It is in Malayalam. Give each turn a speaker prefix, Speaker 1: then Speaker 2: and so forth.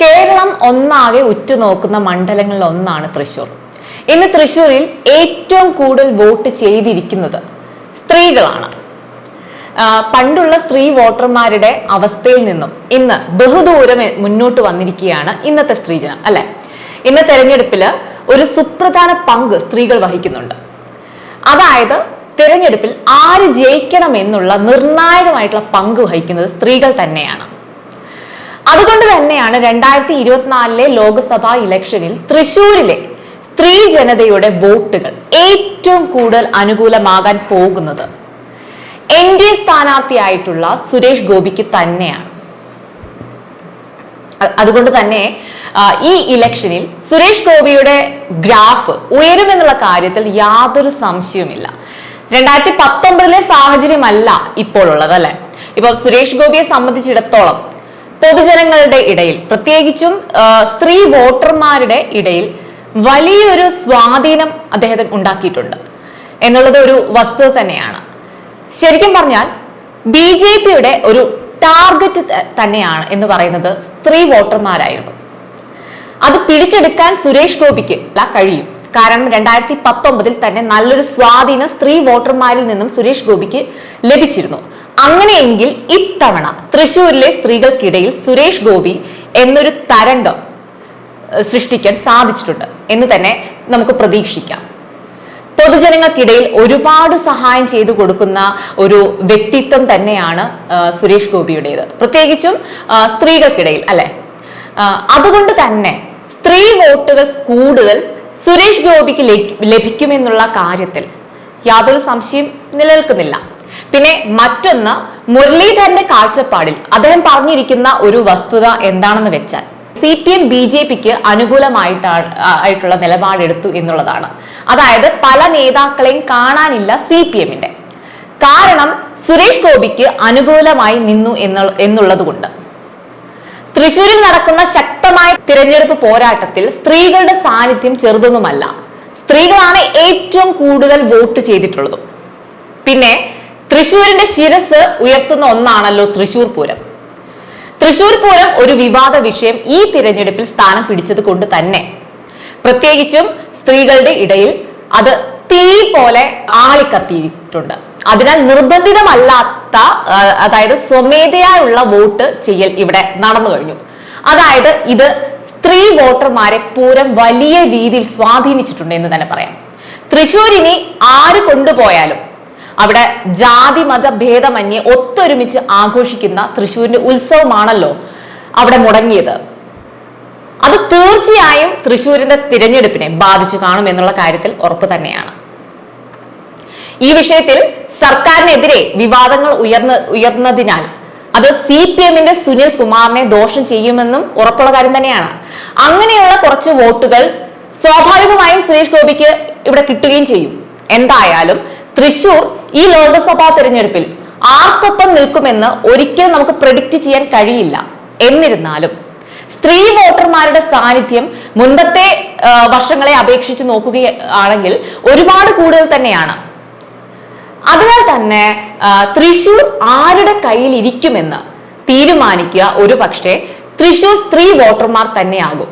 Speaker 1: കേരളം ഒന്നാകെ ഉറ്റുനോക്കുന്ന മണ്ഡലങ്ങളിൽ ഒന്നാണ് തൃശ്ശൂർ. ഇന്ന് തൃശ്ശൂരിൽ ഏറ്റവും കൂടുതൽ വോട്ട് ചെയ്തിരിക്കുന്നത് സ്ത്രീകളാണ്. പണ്ടുള്ള സ്ത്രീ വോട്ടർമാരുടെ അവസ്ഥയിൽ നിന്നും ഇന്ന് ബഹുദൂരം മുന്നോട്ട് വന്നിരിക്കുകയാണ് ഇന്നത്തെ സ്ത്രീജനം, അല്ലെ? ഇന്ന് തെരഞ്ഞെടുപ്പില് ഒരു സുപ്രധാന പങ്ക് സ്ത്രീകൾ വഹിക്കുന്നുണ്ട്. അതായത് തെരഞ്ഞെടുപ്പിൽ ആര് ജയിക്കണം എന്നുള്ള നിർണായകമായിട്ടുള്ള പങ്ക് വഹിക്കുന്നത് സ്ത്രീകൾ തന്നെയാണ്. അതുകൊണ്ട് തന്നെയാണ് 2024 ലോക്സഭാ ഇലക്ഷനിൽ തൃശ്ശൂരിലെ സ്ത്രീ ജനതയുടെ വോട്ടുകൾ ഏറ്റവും കൂടുതൽ അനുകൂലമാകാൻ പോകുന്നത് NDA സ്ഥാനാർത്ഥിയായിട്ടുള്ള സുരേഷ് ഗോപിക്ക് തന്നെയാണ്. അതുകൊണ്ട് തന്നെ ഈ ഇലക്ഷനിൽ സുരേഷ് ഗോപിയുടെ ഗ്രാഫ് ഉയരുമെന്നുള്ള കാര്യത്തിൽ യാതൊരു സംശയവുമില്ല. 2019 സാഹചര്യമല്ല ഇപ്പോൾ ഉള്ളത്, അല്ലെ? ഇപ്പൊ സുരേഷ് ഗോപിയെ സംബന്ധിച്ചിടത്തോളം പൊതുജനങ്ങളുടെ ഇടയിൽ, പ്രത്യേകിച്ചും സ്ത്രീ വോട്ടർമാരുടെ ഇടയിൽ വലിയൊരു സ്വാധീനം അദ്ദേഹത്തിന് ഉണ്ടാക്കിയിട്ടുണ്ട് എന്നുള്ളത് ഒരു വസ്തുത തന്നെയാണ്. ശരിക്കും പറഞ്ഞാൽ BJPയുടെ ഒരു ടാർഗറ്റ് തന്നെയാണ് എന്ന് പറയുന്നത് സ്ത്രീ വോട്ടർമാരായിരുന്നു. അത് പിടിച്ചെടുക്കാൻ സുരേഷ് ഗോപിക്ക് കഴിയും. കാരണം 2019 തന്നെ നല്ലൊരു സ്വാധീനം സ്ത്രീ വോട്ടർമാരിൽ നിന്നും സുരേഷ് ഗോപിക്ക് ലഭിച്ചിരുന്നു. അങ്ങനെയെങ്കിൽ ഇത്തവണ തൃശ്ശൂരിലെ സ്ത്രീകൾക്കിടയിൽ സുരേഷ് ഗോപി എന്നൊരു തരംഗം സൃഷ്ടിക്കാൻ സാധിച്ചിട്ടുണ്ട് എന്ന് തന്നെ നമുക്ക് പ്രതീക്ഷിക്കാം. പൊതുജനങ്ങൾക്കിടയിൽ ഒരുപാട് സഹായം ചെയ്തു കൊടുക്കുന്ന ഒരു വ്യക്തിത്വം തന്നെയാണ് സുരേഷ് ഗോപിയുടേത്, പ്രത്യേകിച്ചും സ്ത്രീകൾക്കിടയിൽ, അല്ലെ? അതുകൊണ്ട് തന്നെ സ്ത്രീ വോട്ടുകൾ കൂടുതൽ സുരേഷ് ഗോപിക്ക് ലഭിക്കുമെന്നുള്ള കാര്യത്തിൽ യാതൊരു സംശയം നിലനിൽക്കുന്നില്ല. പിന്നെ മറ്റൊന്ന്, മുരളീധരന്റെ കാഴ്ചപ്പാടിൽ അദ്ദേഹം പറഞ്ഞിരിക്കുന്ന ഒരു വസ്തുത എന്താണെന്ന് വെച്ചാൽ CPM BJPക്ക് അനുകൂലമായിട്ടുള്ള നിലപാടെടുത്തു എന്നുള്ളതാണ്. അതായത് പല നേതാക്കളെയും കാണാനില്ല CPMന്റെ. കാരണം സുരേഷ് ഗോപിക്ക് അനുകൂലമായി നിന്നു എന്നുള്ളത് കൊണ്ട്. തൃശ്ശൂരിൽ നടക്കുന്ന ശക്തമായ തിരഞ്ഞെടുപ്പ് പോരാട്ടത്തിൽ സ്ത്രീകളുടെ സാന്നിധ്യം ചെറുതൊന്നുമല്ല. സ്ത്രീകളാണ് ഏറ്റവും കൂടുതൽ വോട്ട് ചെയ്തിട്ടുള്ളതും. പിന്നെ തൃശ്ശൂരിന്റെ ശിരസ് ഉയർത്തുന്ന ഒന്നാണല്ലോ തൃശ്ശൂർ പൂരം. തൃശ്ശൂർ പൂരം ഒരു വിവാദ വിഷയം ഈ തിരഞ്ഞെടുപ്പിൽ സ്ഥാനം പിടിച്ചത് കൊണ്ട് തന്നെ പ്രത്യേകിച്ചും സ്ത്രീകളുടെ ഇടയിൽ അത് തീ പോലെ ആളിക്കത്തിയിട്ടുണ്ട്. അതിനാൽ നിർബന്ധിതമല്ലാത്ത, അതായത് സ്വമേധയായുള്ള വോട്ട് ചെയ്യൽ ഇവിടെ നടന്നു കഴിഞ്ഞു. അതായത് ഇത് സ്ത്രീ വോട്ടർമാരെ പൂരം വലിയ രീതിയിൽ സ്വാധീനിച്ചിട്ടുണ്ട് എന്ന് തന്നെ പറയാം. തൃശ്ശൂരിനി ആര് കൊണ്ടുപോയാലും അവിടെ ജാതി മത ഭേദമന്യേ ഒത്തൊരുമിച്ച് ആഘോഷിക്കുന്ന തൃശ്ശൂരിന്റെ ഉത്സവമാണല്ലോ അവിടെ മുടങ്ങിയത്. അത് തീർച്ചയായും തൃശ്ശൂരിന്റെ തിരഞ്ഞെടുപ്പിനെ ബാധിച്ചു കാണും എന്നുള്ള കാര്യത്തിൽ ഉറപ്പ് തന്നെയാണ്. ഈ വിഷയത്തിൽ സർക്കാരിനെതിരെ വിവാദങ്ങൾ ഉയർന്നതിനാൽ അത് CPMന്റെ സുനിൽ കുമാറിനെ ദോഷം ചെയ്യുമെന്നും ഉറപ്പുള്ള കാര്യം തന്നെയാണ്. അങ്ങനെയുള്ള കുറച്ച് വോട്ടുകൾ സ്വാഭാവികമായും സുരേഷ് ഗോപിക്ക് ഇവിടെ കിട്ടുകയും ചെയ്യും. എന്തായാലും തൃശ്ശൂർ ഈ ലോക്സഭാ തെരഞ്ഞെടുപ്പിൽ ആർക്കൊപ്പം നിൽക്കുമെന്ന് ഒരിക്കലും നമുക്ക് പ്രെഡിക്റ്റ് ചെയ്യാൻ കഴിയില്ല. എന്നിരുന്നാലും സ്ത്രീ വോട്ടർമാരുടെ സാന്നിധ്യം മുൻപത്തെ വർഷങ്ങളെ അപേക്ഷിച്ച് നോക്കുകയാണെങ്കിൽ ഒരുപാട് കൂടുതൽ തന്നെയാണ്. അതിനാൽ തന്നെ തൃശ്ശൂർ ആരുടെ കയ്യിൽ ഇരിക്കുമെന്ന് തീരുമാനിക്കുക ഒരു പക്ഷേ തൃശ്ശൂർ സ്ത്രീ വോട്ടർമാർ തന്നെയാകും.